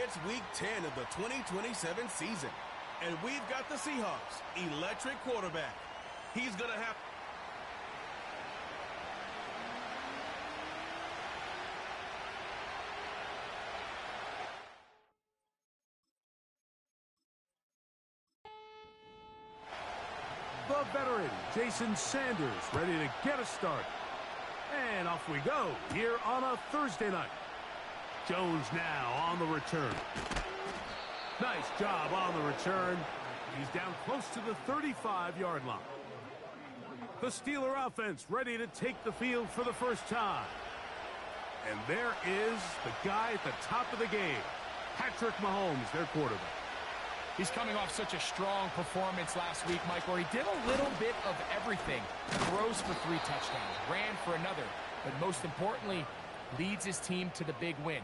It's Week 10 of the 2027 season, and we've got the Seahawks' electric quarterback. He's going to have... The veteran, Jason Sanders, ready to get us started. And off we go here on a Thursday night. Jones now on the return. Nice job on the return. He's down close to the 35-yard line. The Steeler offense ready to take the field for the first time. And there is the guy at the top of the game, Patrick Mahomes, their quarterback. He's coming off such a strong performance last week, Mike, where he did a little bit of everything. Throws for 3 touchdowns, ran for another, but most importantly, leads his team to the big win.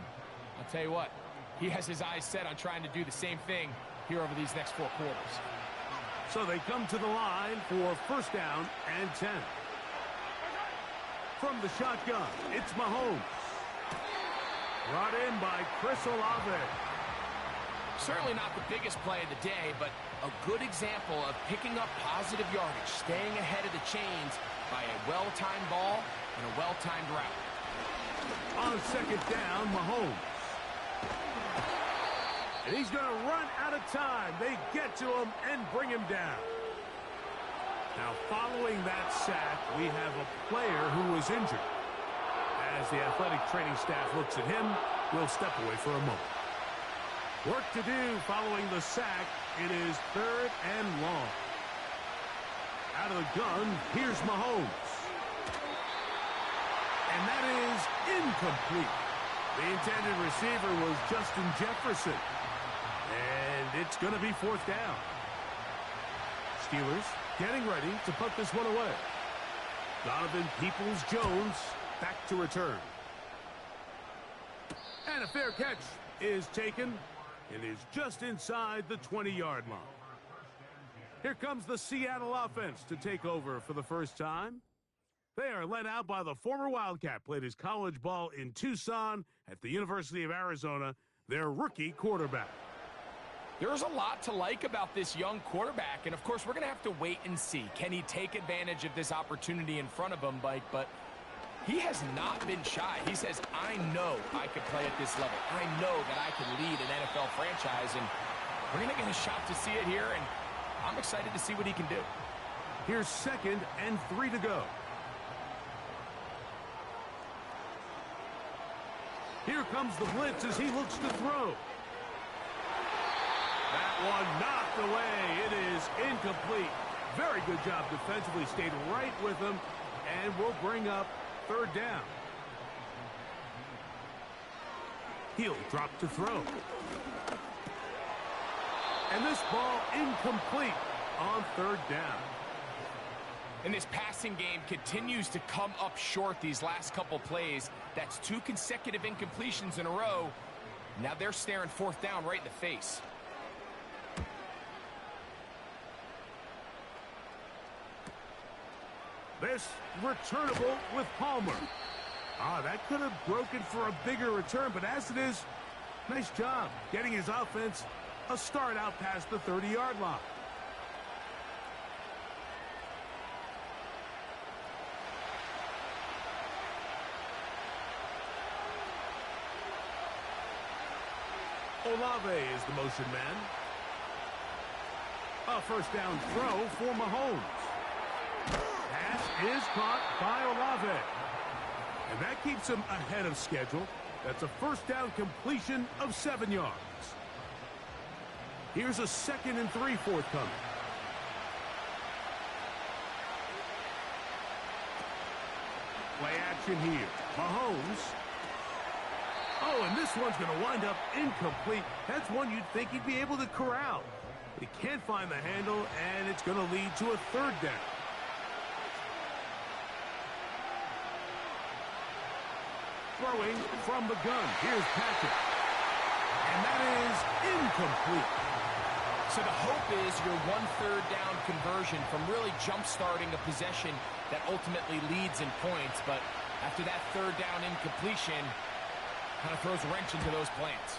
I'll tell you what, he has his eyes set on trying to do the same thing here over these next 4 quarters. So they come to the line for first down and 10. From the shotgun, it's Mahomes. Brought in by Chris Olave. Certainly not the biggest play of the day, but a good example of picking up positive yardage, staying ahead of the chains by a well-timed ball and a well-timed route. On second down, Mahomes. And he's going to run out of time. They get to him and bring him down. Now, following that sack, we have a player who was injured. As the athletic training staff looks at him, we'll step away for a moment. Work to do following the sack. It is 3rd and long. Out of the gun, here's Mahomes. And that is incomplete. The intended receiver was Justin Jefferson. And it's going to be 4th down. Steelers getting ready to put this one away. Donovan Peoples-Jones back to return. And a fair catch is taken. It is just inside the 20-yard line. Here comes the Seattle offense to take over for the first time. They are led out by the former Wildcat, played his college ball in Tucson at the University of Arizona, their rookie quarterback. There's a lot to like about this young quarterback, and of course we're going to have to wait and see. Can he take advantage of this opportunity in front of him, Mike? But he has not been shy. He says, I know I can play at this level. I know that I can lead an NFL franchise, and we're going to get a shot to see it here, and I'm excited to see what he can do. Here's 2nd and 3 to go. Here comes the blitz as he looks to throw. That one knocked away. It is incomplete. Very good job defensively. Stayed right with him, and we'll bring up 3rd down. He'll drop to throw. And this ball incomplete on 3rd down. And this passing game continues to come up short these last couple plays. That's 2 consecutive incompletions in a row. Now they're staring 4th down right in the face. This returnable with Palmer. That could have broken for a bigger return, but as it is, nice job getting his offense a start out past the 30-yard line. Olave is the motion man. A first down throw for Mahomes. Pass is caught by Olave. And that keeps him ahead of schedule. That's a first down completion of 7 yards. Here's a 2nd and 3 forthcoming. Play action here. Mahomes. Oh, and this one's going to wind up incomplete. That's one you'd think he'd be able to corral. He can't find the handle, and it's going to lead to a 3rd down. Throwing from the gun. Here's Patrick. And that is incomplete. So the hope is your 1/3 down conversion from really jump-starting a possession that ultimately leads in points. But after that 3rd down incompletion, kind of throws a wrench into those plans.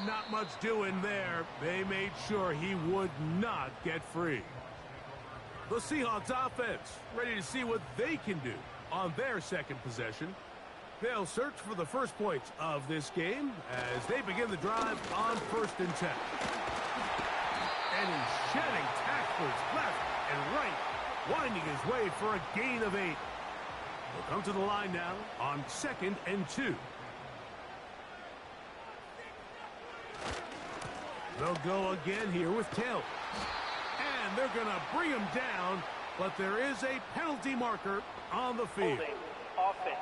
And not much doing there. They made sure he would not get free. The Seahawks offense ready to see what they can do on their second possession. They'll search for the first points of this game as they begin the drive on 1st and 10. And he's shedding tacklers left and right, winding his way for a gain of 8. They'll come to the line now on 2nd and 2. They'll go again here with Till. And they're going to bring him down, but there is a penalty marker on the field. Holding. Offense.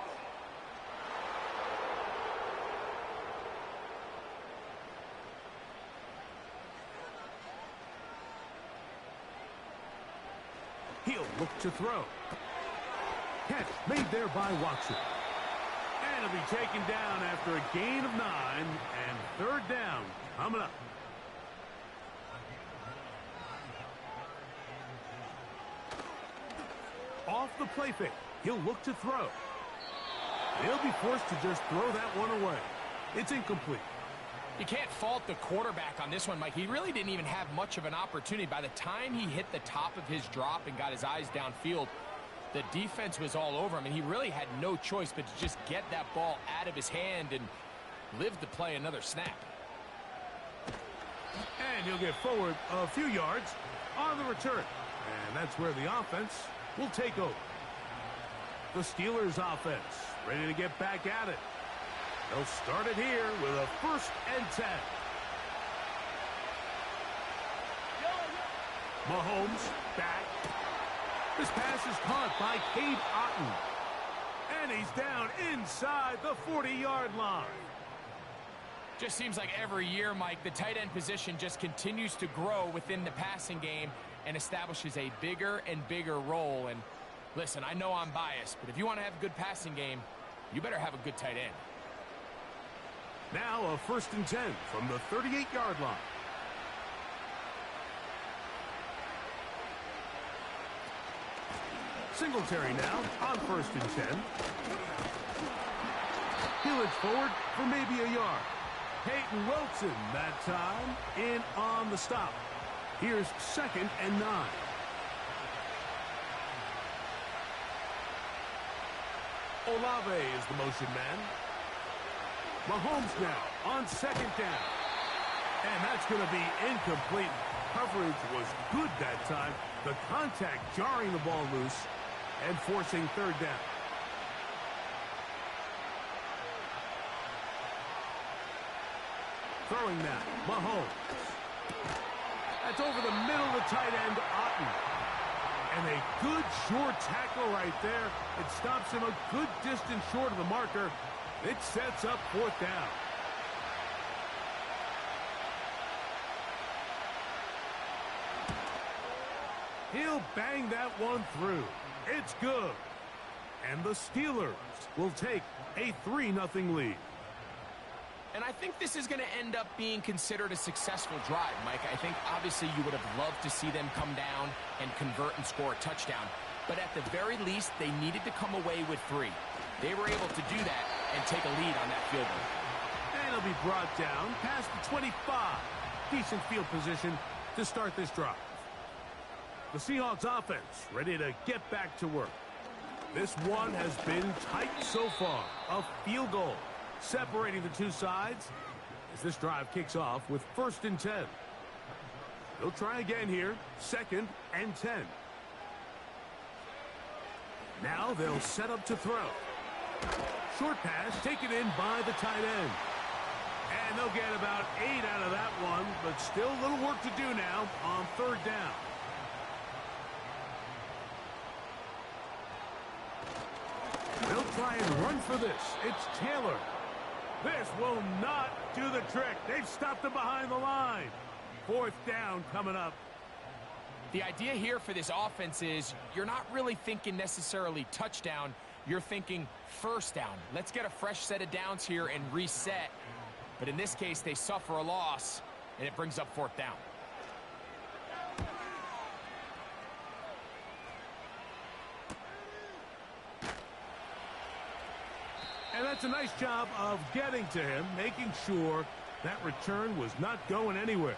He'll look to throw. Catch made there by Watson. And he'll be taken down after a gain of 9 and 3rd down coming up. Off the play fake, he'll look to throw. He'll be forced to just throw that one away. It's incomplete. You can't fault the quarterback on this one, Mike. He really didn't even have much of an opportunity. By the time he hit the top of his drop and got his eyes downfield, the defense was all over him, and he really had no choice but to just get that ball out of his hand and live to play another snap. And he'll get forward a few yards on the return. And that's where the offense will take over. The Steelers offense ready to get back at it. They'll start it here with a 1st and 10. Mahomes back. This pass is caught by Cade Otton. And he's down inside the 40-yard line. Just seems like every year, Mike, the tight end position just continues to grow within the passing game and establishes a bigger and bigger role. And listen, I know I'm biased, but if you want to have a good passing game, you better have a good tight end. Now a 1st and 10 from the 38-yard line. Singletary now on 1st and 10. He looks forward for maybe a yard. Peyton Wilson that time in on the stop. Here's 2nd and 9. Olave is the motion man. Mahomes now on 2nd down. And that's going to be incomplete. Coverage was good that time. The contact jarring the ball loose and forcing 3rd down. Throwing now, Mahomes. That's over the middle of the tight end, Otton. And a good short tackle right there. It stops him a good distance short of the marker. It sets up 4th down. He'll bang that one through. It's good. And the Steelers will take a 3-0 lead. And I think this is going to end up being considered a successful drive, Mike. I think obviously you would have loved to see them come down and convert and score a touchdown. But at the very least, they needed to come away with 3. They were able to do that and take a lead on that field goal. And he'll be brought down past the 25. Decent field position to start this drive. The Seahawks offense ready to get back to work. This one has been tight so far. A field goal separating the two sides as this drive kicks off with 1st and 10. They'll try again here, 2nd and 10. Now they'll set up to throw. Short pass taken in by the tight end. And they'll get about 8 out of that one, but still a little work to do now on 3rd down. They'll try and run for this. It's Taylor. This will not do the trick. They've stopped him behind the line. 4th down coming up. The idea here for this offense is you're not really thinking necessarily touchdown. You're thinking 1st down. Let's get a fresh set of downs here and reset. But in this case, they suffer a loss, and it brings up 4th down. And that's a nice job of getting to him, making sure That return was not going anywhere.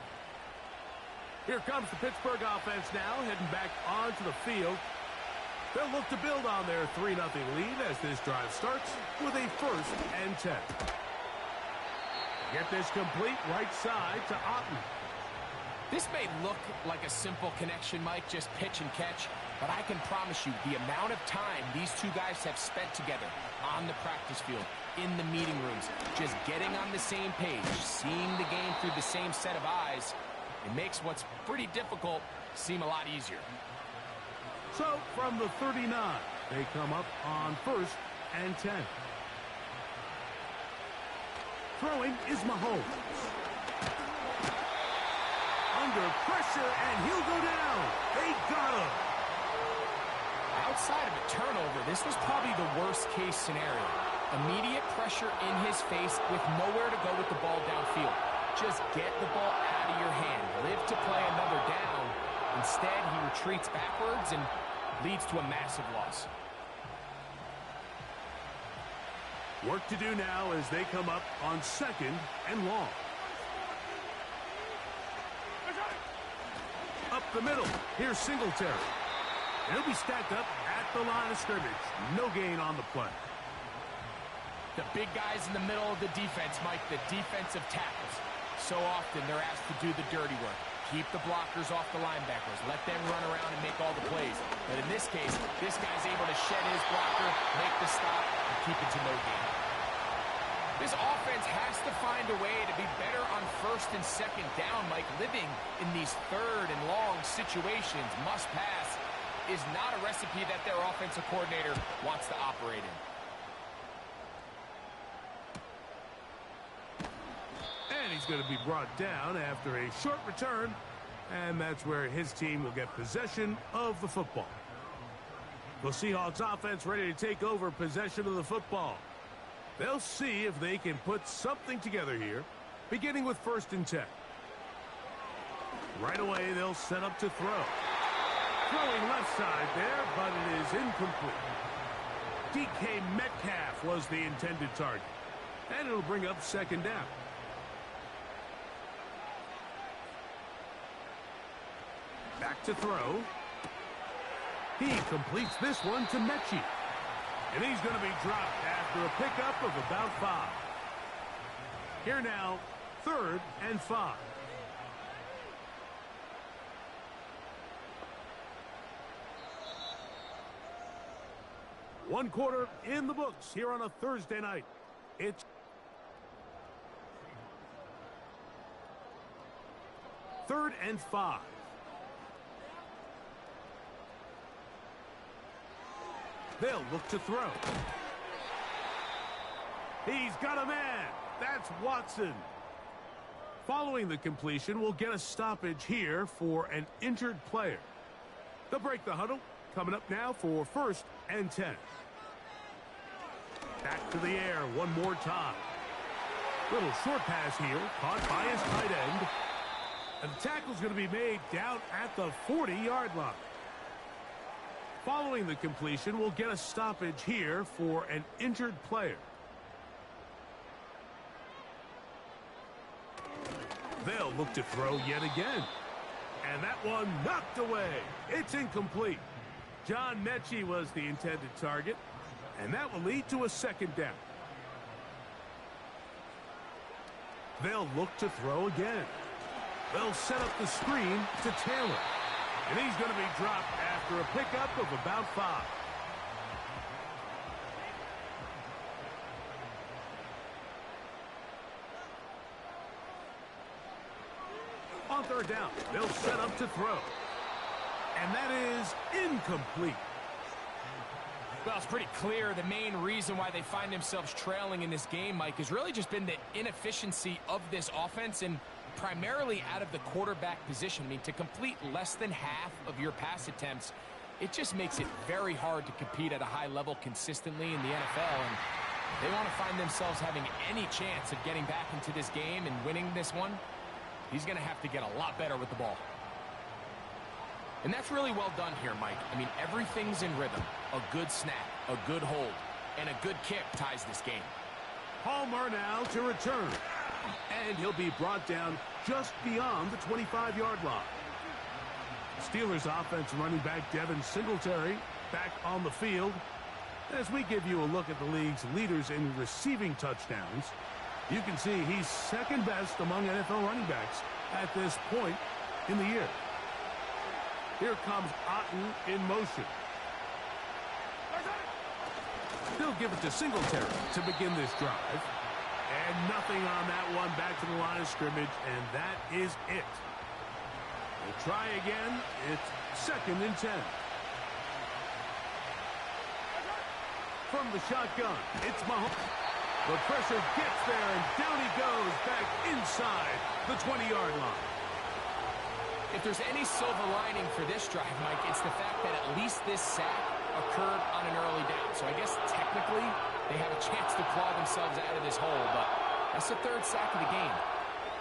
Here comes the Pittsburgh offense now, heading back onto the field. They'll look to build on their 3-0 lead as this drive starts with a 1st and 10. Get this complete right side to Otten. This may look like a simple connection, Mike, just pitch and catch, but I can promise you the amount of time these two guys have spent together on the practice field, in the meeting rooms, just getting on the same page, seeing the game through the same set of eyes, it makes what's pretty difficult seem a lot easier. So, from the 39, they come up on 1st and 10. Throwing is Mahomes. Under pressure, and he'll go down. They got him. Outside of a turnover, this was probably the worst-case scenario. Immediate pressure in his face with nowhere to go with the ball downfield. Just get the ball out of your hand. Live to play another down. Instead, he retreats backwards and leads to a massive loss. Work to do now as they come up on 2nd and long. Up the middle. Here's Singletary. And he'll be stacked up at the line of scrimmage. No gain on the play. The big guys in the middle of the defense, Mike, the defensive tackles. So often they're asked to do the dirty work. Keep the blockers off the linebackers. Let them run around and make all the plays. But in this case, this guy's able to shed his blocker, make the stop, and keep it to no gain. This offense has to find a way to be better on 1st and 2nd down, Mike. Living in these 3rd and long situations, must pass, is not a recipe that their offensive coordinator wants to operate in. And he's going to be brought down after a short return, and that's where his team will get possession of the football. The Seahawks offense ready to take over possession of the football. They'll see if they can put something together here, beginning with 1st and 10. Right away, they'll set up to throw. Throwing left side there, but it is incomplete. DK Metcalf was the intended target, and it'll bring up 2nd down. Back to throw. He completes this one to Mechie. And he's going to be dropped after a pickup of about 5. Here now, 3rd and 5. One quarter in the books here on a Thursday night. It's 3rd and 5. They'll look to throw. He's got a man. That's Watson. Following the completion, we'll get a stoppage here for an injured player. They'll break the huddle. Coming up now for 1st and 10. Back to the air one more time. Little short pass here, caught by his tight end. And the tackle's going to be made down at the 40-yard line. Following the completion, we'll get a stoppage here for an injured player. They'll look to throw yet again. And that one knocked away. It's incomplete. John Mechie was the intended target, and that will lead to a 2nd down. They'll look to throw again. They'll set up the screen to Taylor. And he's going to be dropped after a pickup of about 5. On 3rd down, they'll set up to throw. And that is incomplete. Well, it's pretty clear the main reason why they find themselves trailing in this game, Mike, has really just been the inefficiency of this offense and primarily out of the quarterback position. I mean, to complete less than half of your pass attempts, it just makes it very hard to compete at a high level consistently in the NFL. And they want to find themselves having any chance of getting back into this game and winning this one. He's going to have to get a lot better with the ball. And that's really well done here, Mike. I mean, everything's in rhythm. A good snap, a good hold, and a good kick ties this game. Palmer now to return. And he'll be brought down just beyond the 25-yard line. Steelers offense running back Devin Singletary back on the field. As we give you a look at the league's leaders in receiving touchdowns, you can see he's second best among NFL running backs at this point in the year. Here comes Otten in motion. He'll give it to Singletary to begin this drive. And nothing on that one, back to the line of scrimmage, and that is it. We'll try again. It's 2nd and 10. From the shotgun, it's Mahomes. The pressure gets there, and down he goes back inside the 20-yard line. If there's any silver lining for this drive, Mike, it's the fact that at least this sack occurred on an early down. So I guess technically they have a chance to claw themselves out of this hole, but that's the 3rd sack of the game.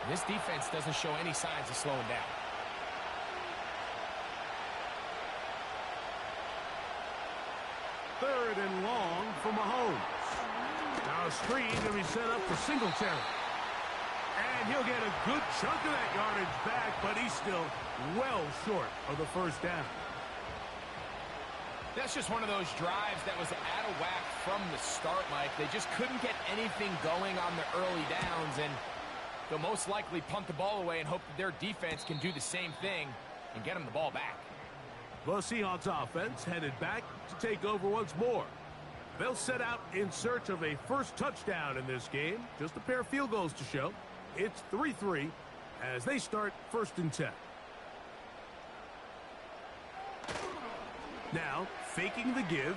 This defense doesn't show any signs of slowing down. Third and long for Mahomes. Now a screen to be set up for Singletary. And he'll get a good chunk of that yardage back, but he's still well short of the first down. That's just one of those drives that was out of whack from the start, Mike. They just couldn't get anything going on the early downs, and they'll most likely punt the ball away and hope that their defense can do the same thing and get them the ball back. The Seahawks offense headed back to take over once more. They'll set out in search of a first touchdown in this game. Just a pair of field goals to show. It's 3-3 as they start 1st and 10. Now, faking the give.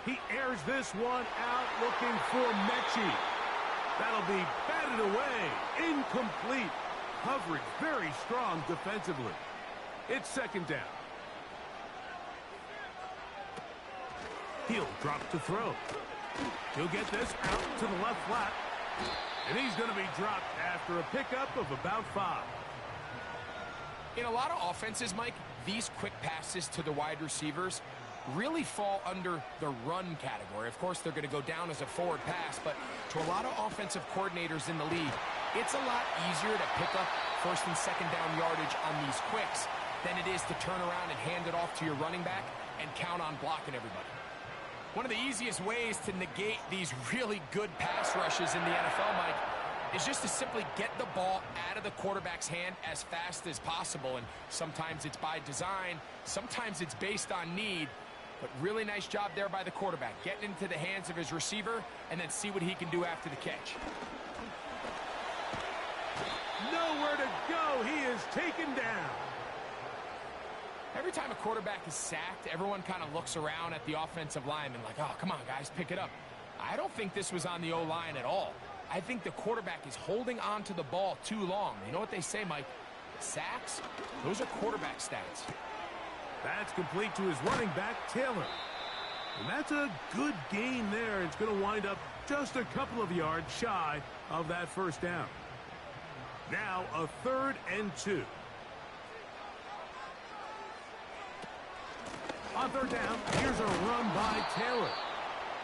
He airs this one out looking for Mechie. That'll be batted away. Incomplete. Coverage very strong defensively. It's 2nd down. He'll drop to throw. He'll get this out to the left flat. And he's going to be dropped after a pickup of about 5. In a lot of offenses, Mike, these quick passes to the wide receivers really fall under the run category. Of course, they're going to go down as a forward pass, but to a lot of offensive coordinators in the league, it's a lot easier to pick up 1st and 2nd down yardage on these quicks than it is to turn around and hand it off to your running back and count on blocking everybody. One of the easiest ways to negate these really good pass rushes in the NFL, Mike, is just to simply get the ball out of the quarterback's hand as fast as possible. And sometimes it's by design, sometimes it's based on need. But really nice job there by the quarterback, getting into the hands of his receiver and then see what he can do after the catch. Nowhere to go. He is taken down. Every time a quarterback is sacked, everyone kind of looks around at the offensive lineman like, oh, come on, guys, pick it up. I don't think this was on the O-line at all. I think the quarterback is holding on to the ball too long. You know what they say, Mike? Sacks, those are quarterback stats. That's complete to his running back, Taylor. And that's a good gain there. It's going to wind up just a couple of yards shy of that first down. Now a 3rd and 2. On 3rd down, here's a run by Taylor.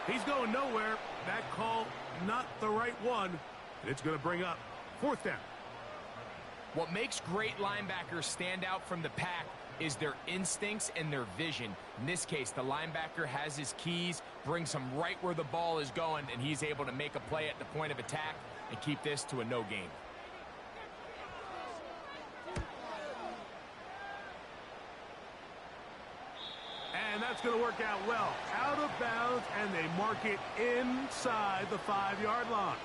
He's going nowhere. That call, not the right one. And it's going to bring up 4th down. What makes great linebackers stand out from the pack is their instincts and their vision. In this case, the linebacker has his keys, brings him right where the ball is going, and he's able to make a play at the point of attack and keep this to a no gain. And that's going to work out well. Out of bounds, and they mark it inside the 5-yard line.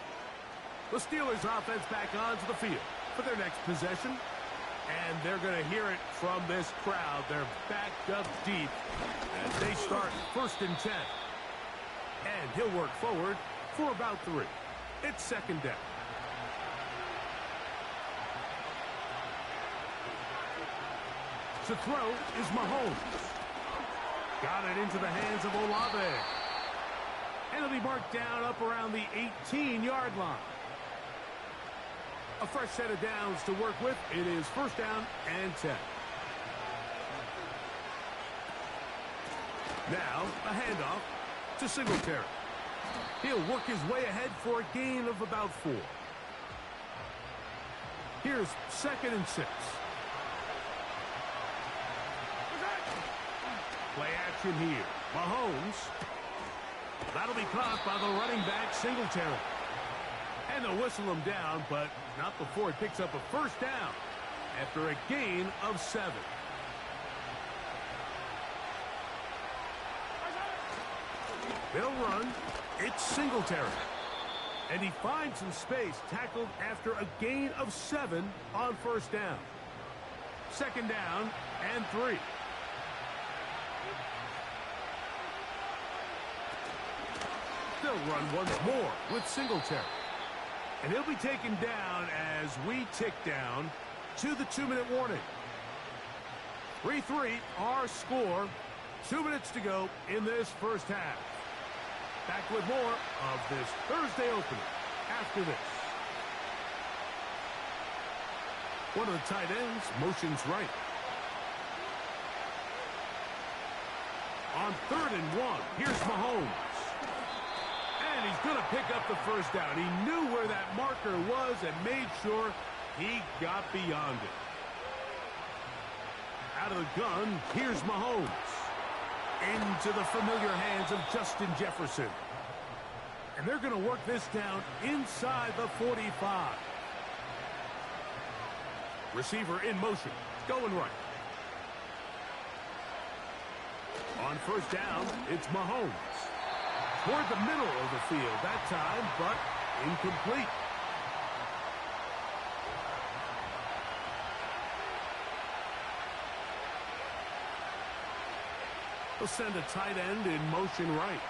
The Steelers offense back onto the field for their next possession. And they're going to hear it from this crowd. They're backed up deep as they start 1st and 10. And he'll work forward for about 3. It's 2nd down. To throw is Mahomes. Got it into the hands of Olave. And it'll be marked down up around the 18-yard line. A fresh set of downs to work with. It is 1st down and 10. Now, a handoff to Singletary. He'll work his way ahead for a gain of about 4. Here's 2nd and 6. Play action here. Mahomes. That'll be caught by the running back, Singletary. And they'll whistle him down, but not before it picks up a first down after a gain of 7. They'll run. It's Singletary. And he finds some space, tackled after a gain of 7 on first down. 2nd down and 3. They'll run once more with Singletary. And he'll be taken down as we tick down to the 2-minute warning. 3-3 our score. 2 minutes to go in this first half. Back with more of this Thursday opener after this. One of the tight ends motions right. On 3rd and 1, here's Mahomes. And he's going to pick up the first down. He knew where that marker was and made sure he got beyond it. Out of the gun, here's Mahomes. Into the familiar hands of Justin Jefferson. And they're going to work this down inside the 45. Receiver in motion. Going right. On first down, it's Mahomes. Toward the middle of the field that time, but incomplete. They'll send a tight end in motion right.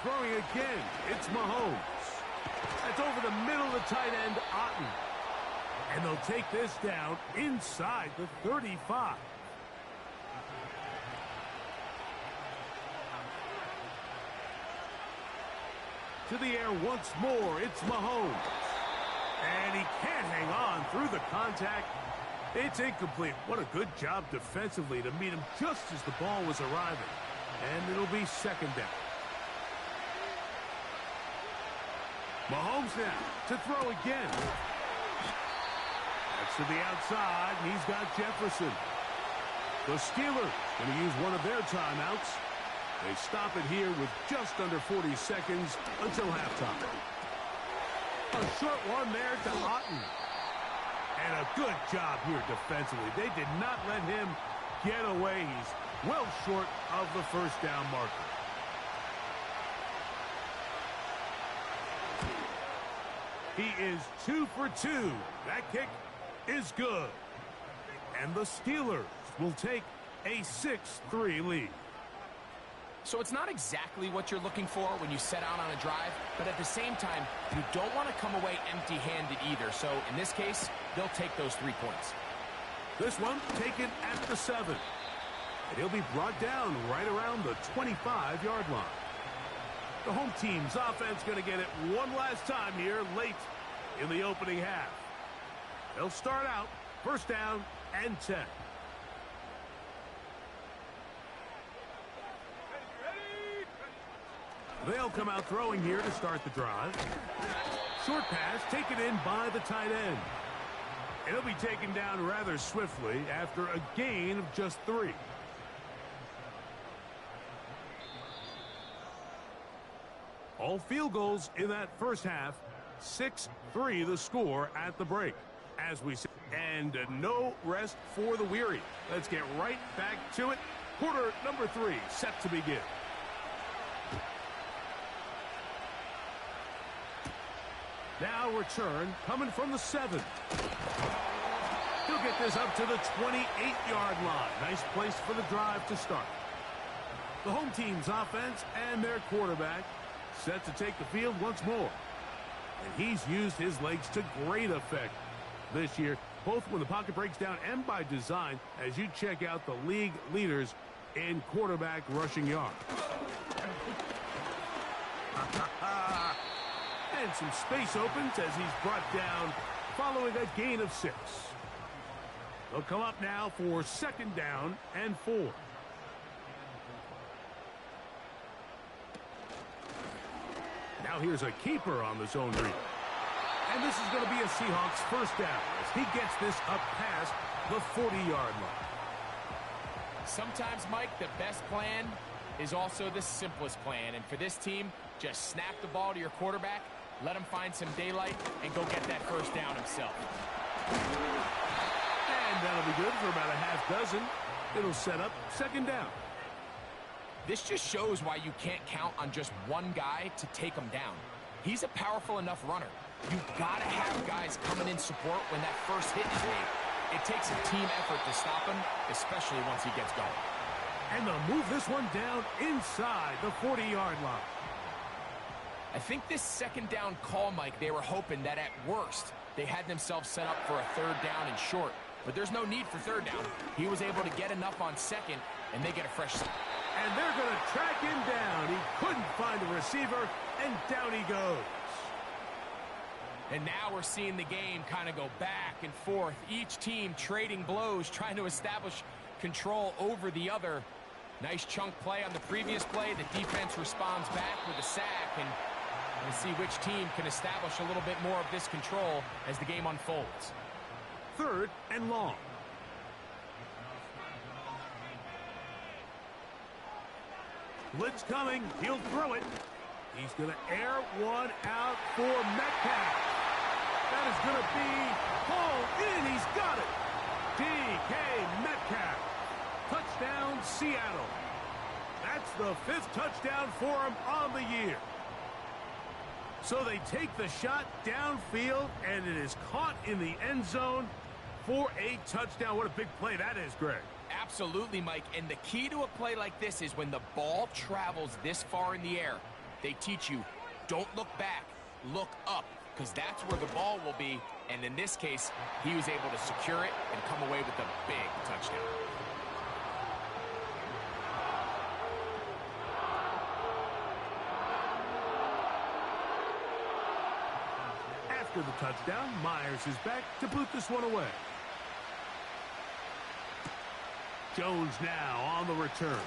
Throwing again, it's Mahomes. That's over the middle of the tight end, Otten. And they'll take this down inside the 35. To the air once more, it's Mahomes. And he can't hang on through the contact. It's incomplete. What a good job defensively to meet him just as the ball was arriving. And it'll be 2nd down. Mahomes now to throw again. That's to the outside, and he's got Jefferson. The Steelers going to use one of their timeouts. They stop it here with just under 40 seconds until halftime. A short one there to Otten. And a good job here defensively. They did not let him get away. He's well short of the first down marker. He is 2 for 2. That kick is good. And the Steelers will take a 6-3 lead. So it's not exactly what you're looking for when you set out on a drive, but at the same time, you don't want to come away empty-handed either. So in this case, they'll take those 3 points. This one taken at the 7. And he'll be brought down right around the 25-yard line. The home team's offense going to get it one last time here late in the opening half. They'll start out first down and 10. They'll come out throwing here to start the drive. Short pass taken in by the tight end. It'll be taken down rather swiftly after a gain of just 3. All field goals in that first half. 6-3 the score at the break. As we see, and no rest for the weary. Let's get right back to it. Quarter number 3 set to begin. Now return coming from the 7. He'll get this up to the 28-yard line. Nice place for the drive to start. The home team's offense and their quarterback set to take the field once more. And he's used his legs to great effect this year, both when the pocket breaks down and by design, as you check out the league leaders in quarterback rushing yards. And some space opens as he's brought down following a gain of 6. They'll come up now for 2nd down and 4. Now here's a keeper on the zone read. And this is going to be a Seahawks first down as he gets this up past the 40-yard line. Sometimes, Mike, the best plan is also the simplest plan. And for this team, just snap the ball to your quarterback, let him find some daylight, and go get that first down himself. And that'll be good for about a half dozen. It'll set up second down. This just shows why you can't count on just one guy to take him down. He's a powerful enough runner. You've got to have guys coming in support when that first hit is made. It takes a team effort to stop him, especially once he gets going. And they'll move this one down inside the 40-yard line. I think this second down call, Mike, they were hoping that at worst they had themselves set up for a third down and short. But there's no need for third down. He was able to get enough on second, and they get a fresh start. And they're going to track him down. He couldn't find the receiver, and down he goes. And now we're seeing the game kind of go back and forth. Each team trading blows, trying to establish control over the other. Nice chunk play on the previous play. The defense responds back with a sack, and we'll see which team can establish a little bit more of this control as the game unfolds. Third and long. Blitz coming. He'll throw it. He's going to air one out for Metcalf. That is going to be hauled in. He's got it. DK Metcalf. Touchdown, Seattle. That's the 5th touchdown for him on the year. So they take the shot downfield, and it is caught in the end zone for a touchdown. What a big play that is, Greg. Absolutely, Mike. And the key to a play like this is when the ball travels this far in the air, they teach you, don't look back, look up, because that's where the ball will be. And in this case, he was able to secure it and come away with a big touchdown. After the touchdown, Myers is back to boot this one away. Jones now on the return.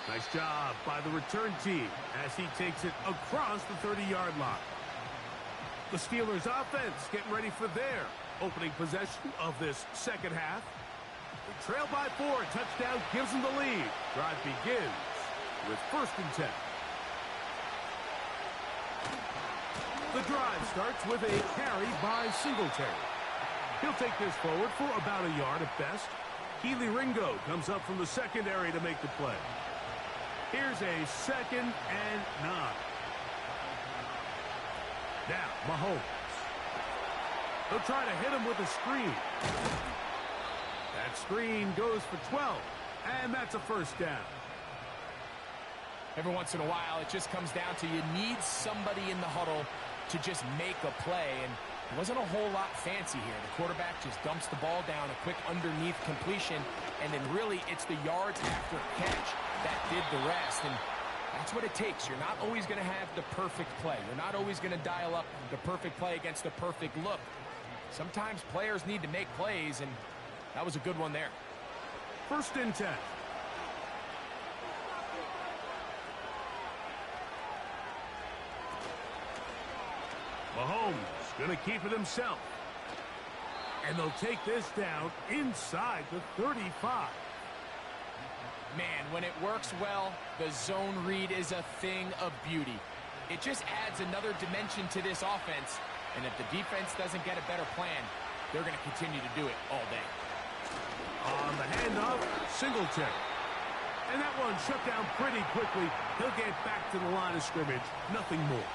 Nice job by the return team as he takes it across the 30-yard line. The Steelers offense getting ready for their opening possession of this second half. They trail by 4. Touchdown gives them the lead. Drive begins with 1st and 10. The drive starts with a carry by Singletary. He'll take this forward for about a yard at best. Keely Ringo comes up from the secondary to make the play. Here's a 2nd and 9. Now, Mahomes. They'll try to hit him with a screen. That screen goes for 12, and that's a 1st down. Every once in a while, it just comes down to you need somebody in the huddle to just make a play, and it wasn't a whole lot fancy here. The quarterback just dumps the ball down, a quick underneath completion, and then really it's the yards after catch that did the rest, and that's what it takes. You're not always going to have the perfect play. You're not always going to dial up the perfect play against the perfect look. Sometimes players need to make plays, and that was a good one there. 1st and 10. Mahomes going to keep it himself. And they'll take this down inside the 35. Man, when it works well, the zone read is a thing of beauty. It just adds another dimension to this offense. And if the defense doesn't get a better plan, they're going to continue to do it all day. On the handoff, Singletary. And that one shut down pretty quickly. He'll get back to the line of scrimmage. Nothing more.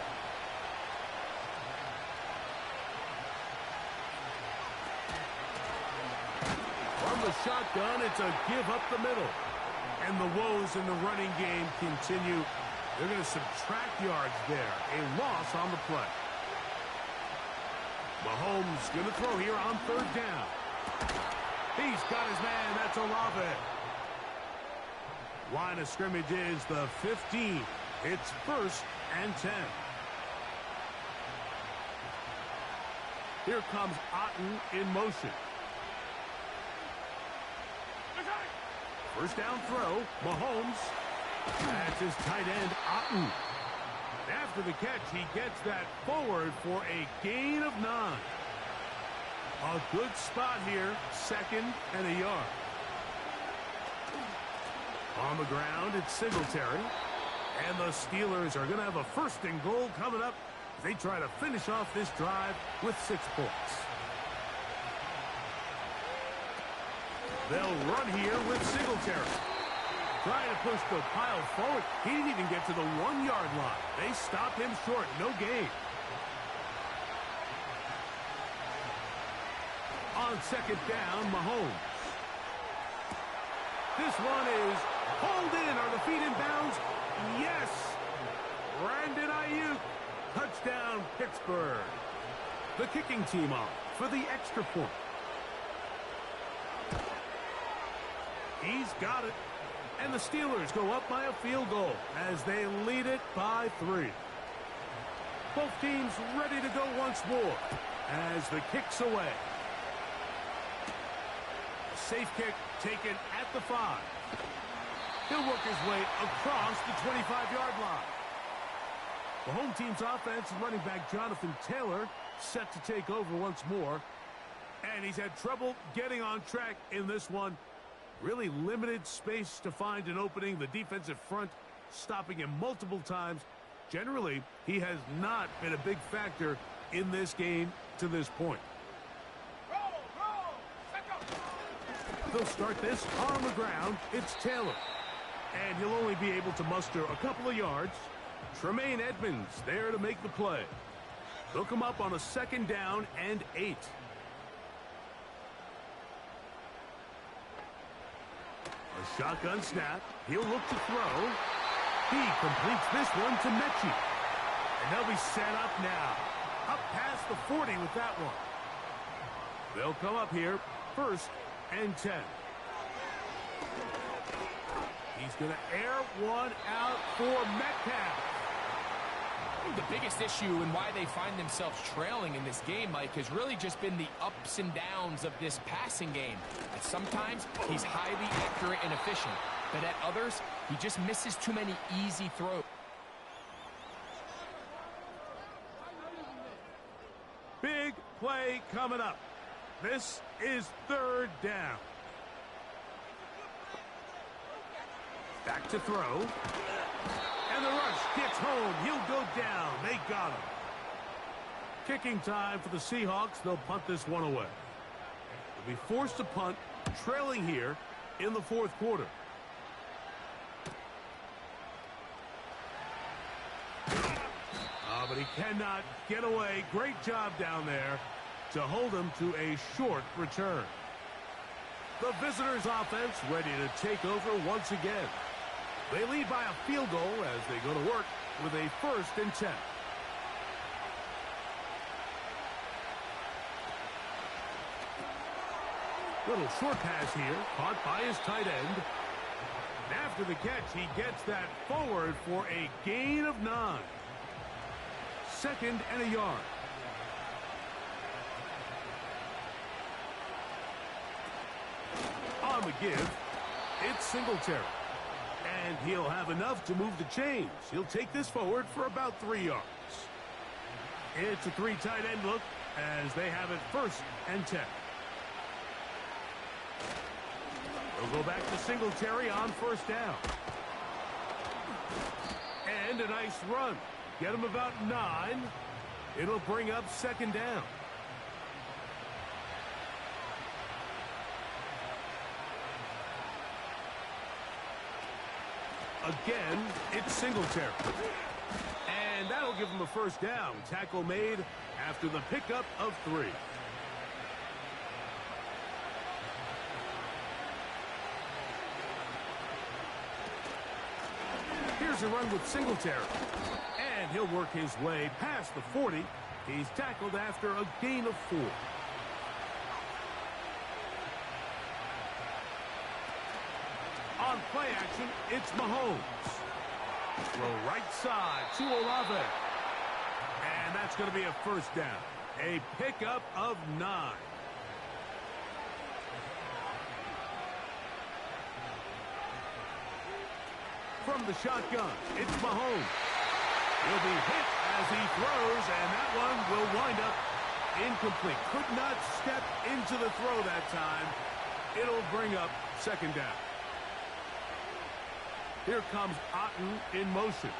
From the shotgun, it's a give up the middle. And the woes in the running game continue. They're going to subtract yards there. A loss on the play. Mahomes going to throw here on 3rd down. He's got his man. That's Olave. Line of scrimmage is the 15. It's 1st and 10. Here comes Otten in motion. 1st down throw. Mahomes. That's his tight end, Otten. after the catch, he gets that forward for a gain of 9. A good spot here, 2nd and a yard. On the ground, it's Singletary. And the Steelers are going to have a 1st and goal coming up. They try to finish off this drive with 6 points. They'll run here with Singletary. Trying to push the pile forward. He didn't even get to the 1-yard line. They stop him short. No gain. On 2nd down, Mahomes. This one is pulled in. Are the feet in bounds? Yes. Brandon Ayuk. Touchdown, Pittsburgh. The kicking team on for the extra point. He's got it. And the Steelers go up by a field goal as they lead it by 3. Both teams ready to go once more as the kick's away. A safe kick taken at the 5. He'll work his way across the 25-yard line. The home team's offense and running back Jonathan Taylor set to take over once more. And he's had trouble getting on track in this one. Really limited space to find an opening. The defensive front stopping him multiple times. Generally, he has not been a big factor in this game to this point. They'll start this on the ground. It's Taylor. And he'll only be able to muster a couple of yards. Tremaine Edmonds there to make the play. They'll come up on a 2nd down and 8. A shotgun snap. He'll look to throw. He completes this one to Mechie. And they'll be set up now. Up past the 40 with that one. They'll come up here 1st and 10. He's going to air one out for Metcalf. The biggest issue and why they find themselves trailing in this game, Mike, has really just been the ups and downs of this passing game. At sometimes, he's highly accurate and efficient, but at others, he just misses too many easy throws. Big play coming up. This is 3rd down. Back to throw. And the rush gets home. He'll go down. They got him. Kicking time for the Seahawks. They'll punt this one away. They'll be forced to punt, trailing here in the 4th quarter. But he cannot get away. Great job down there to hold him to a short return. The visitors' offense ready to take over once again. They lead by a field goal as they go to work with a 1st and 10. Little short pass here, caught by his tight end. And after the catch, he gets that forward for a gain of 9. 2nd and a yard. On the give, it's Singletary. And he'll have enough to move the chains. He'll take this forward for about 3 yards. It's a 3 tight end look as they have it 1st and 10. They'll go back to Singletary on 1st down. And a nice run. Get him about 9. It'll bring up 2nd down. Again, it's Singletary. And that'll give him a 1st down. Tackle made after the pickup of 3. Here's a run with Singletary. And he'll work his way past the 40. He's tackled after a gain of 4. On play action, it's Mahomes. Throw right side to Olave. And that's going to be a 1st down. A pickup of 9. From the shotgun, it's Mahomes. He'll be hit as he throws, and that one will wind up incomplete. Could not step into the throw that time. It'll bring up second down. Here comes Otten in motion.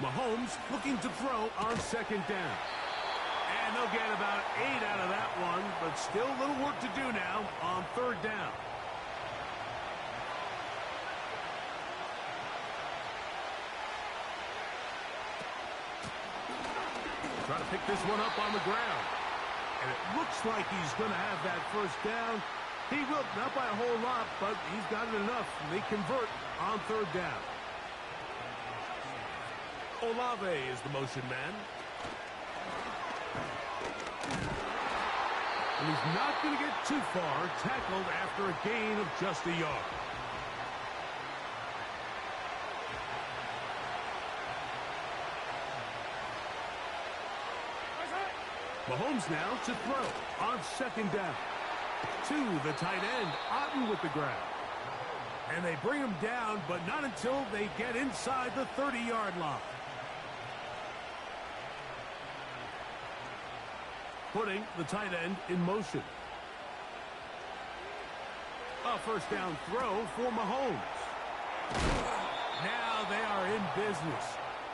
Mahomes looking to throw on second down. And they'll get about 8 out of that one, but still a little work to do now on third down. Try to pick this one up on the ground. And it looks like he's going to have that first down. He will, not by a whole lot, but he's got it enough. They convert on third down. Olave is the motion man. And he's not going to get too far, tackled after a gain of just a yard. Mahomes now to throw on second down. To the tight end, Otten with the grab. And they bring him down, but not until they get inside the 30-yard line. Putting the tight end in motion. A first down throw for Mahomes. Now they are in business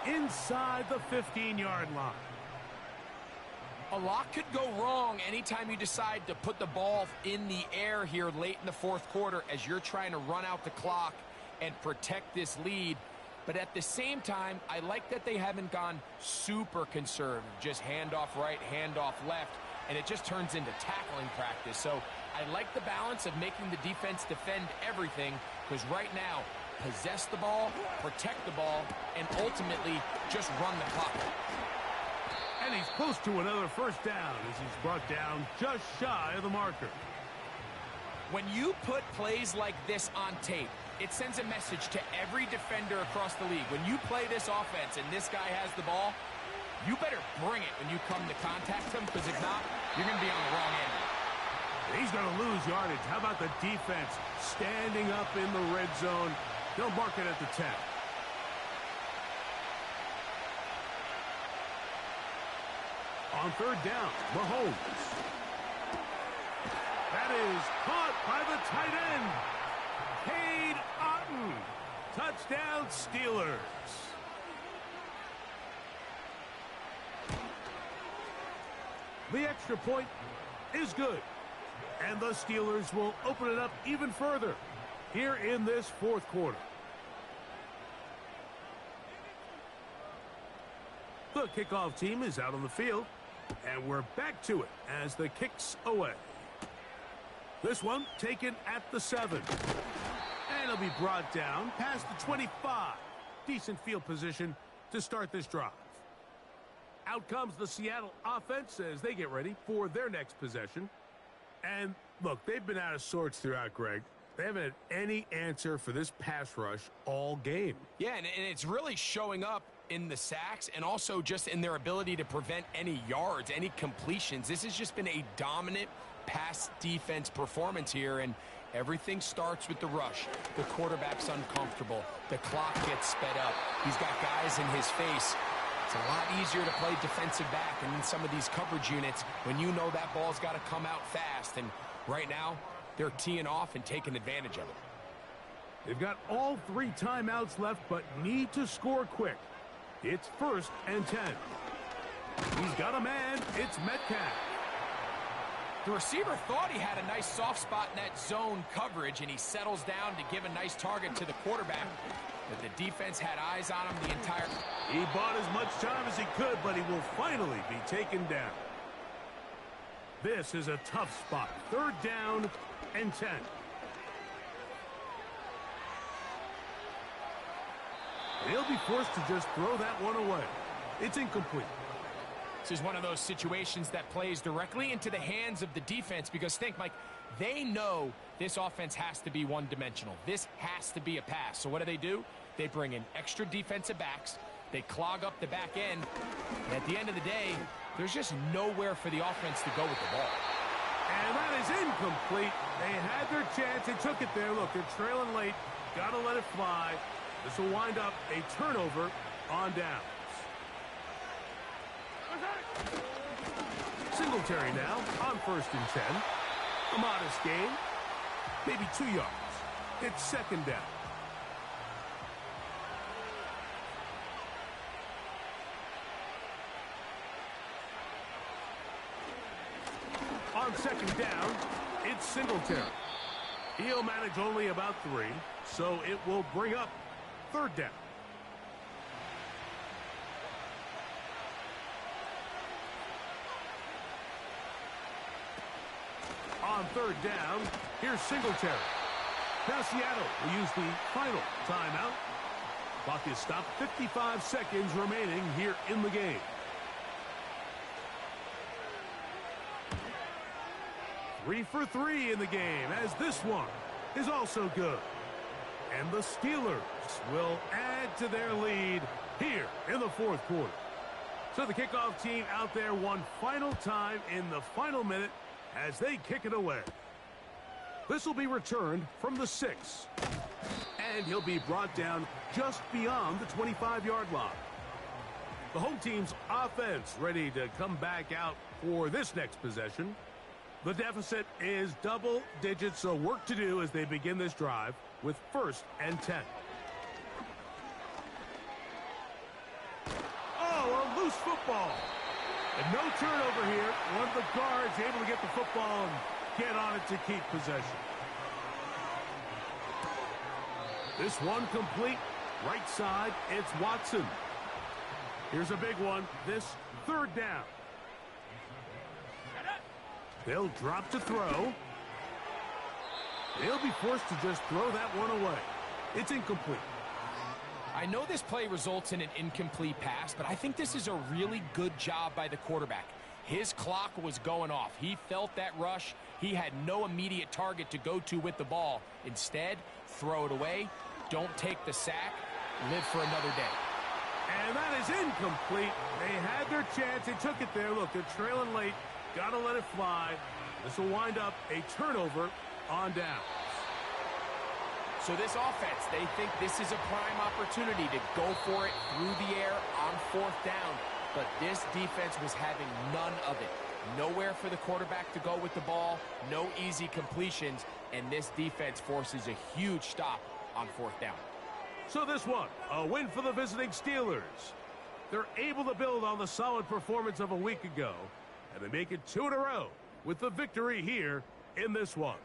inside the 15-yard line. A lot could go wrong anytime you decide to put the ball in the air here late in the fourth quarter as you're trying to run out the clock and protect this lead. But at the same time, I like that they haven't gone super conservative. Just handoff right, handoff left, and it just turns into tackling practice. So I like the balance of making the defense defend everything, because right now, possess the ball, protect the ball, and ultimately just run the clock. And he's close to another first down as he's brought down just shy of the marker. When you put plays like this on tape, it sends a message to every defender across the league. When you play this offense and this guy has the ball, you better bring it when you come to contact him, because if not, you're going to be on the wrong end. He's going to lose yardage. How about the defense standing up in the red zone? They'll mark it at the 10. On third down, Mahomes. That is caught by the tight end. Cade Otten. Touchdown, Steelers. The extra point is good. And the Steelers will open it up even further here in this fourth quarter. The kickoff team is out on the field. And we're back to it as the kick's away. This one taken at the 7. And it'll be brought down past the 25. Decent field position to start this drive. Out comes the Seattle offense as they get ready for their next possession. And look, they've been out of sorts throughout, Greg. They haven't had any answer for this pass rush all game. Yeah, and it's really showing up in the sacks and also just in their ability to prevent any yards, any completions. This has just been a dominant pass defense performance here, and everything starts with the rush. The quarterback's uncomfortable. The clock gets sped up. He's got guys in his face. It's a lot easier to play defensive back and in some of these coverage units when you know that ball's got to come out fast. And right now, they're teeing off and taking advantage of it. They've got all 3 timeouts left, but need to score quick. It's 1st and 10. He's got a man. It's Metcalf. The receiver thought he had a nice soft spot in that zone coverage, and he settles down to give a nice target to the quarterback. But the defense had eyes on him the entire... He bought as much time as he could, but he will finally be taken down. This is a tough spot. 3rd down and 10. He'll be forced to just throw that one away. It's incomplete. This is one of those situations that plays directly into the hands of the defense, because think, Mike, they know this offense has to be one-dimensional. This has to be a pass. So what do? They bring in extra defensive backs. They clog up the back end. And at the end of the day, there's just nowhere for the offense to go with the ball. And that is incomplete. They had their chance. They took it there. Look, they're trailing late. Got to let it fly. This will wind up a turnover on downs. Singletary now on 1st and 10. A modest gain. Maybe 2 yards. It's 2nd down. On 2nd down, it's Singletary. He'll manage only about 3, so it will bring up 3rd down. On 3rd down, here's Singletary. Now Seattle will use the final timeout. Clock is stopped, 55 seconds remaining here in the game. 3 for 3 in the game, as this one is also good. And the Steelers will add to their lead here in the 4th quarter. So the kickoff team out there one final time in the final minute as they kick it away. This will be returned from the 6. And he'll be brought down just beyond the 25-yard line. The home team's offense ready to come back out for this next possession. The deficit is double digits, so work to do as they begin this drive with 1st and 10. Oh, a loose football. And no turnover here. One of the guards able to get the football and get on it to keep possession. This one complete. Right side, it's Watson. Here's a big one. This 3rd down. They'll drop to throw. They'll be forced to just throw that one away. It's incomplete. I know this play results in an incomplete pass, but I think this is a really good job by the quarterback. His clock was going off. He felt that rush. He had no immediate target to go to with the ball. Instead, throw it away. Don't take the sack. Live for another day. And that is incomplete. They had their chance. They took it there. Look, they're trailing late. Got to let it fly. This will wind up a turnover on downs. So this offense, they think this is a prime opportunity to go for it through the air on 4th down. But this defense was having none of it. Nowhere for the quarterback to go with the ball. No easy completions. And this defense forces a huge stop on 4th down. So this one, a win for the visiting Steelers. They're able to build on the solid performance of a week ago. And they make it 2 in a row with the victory here in this one.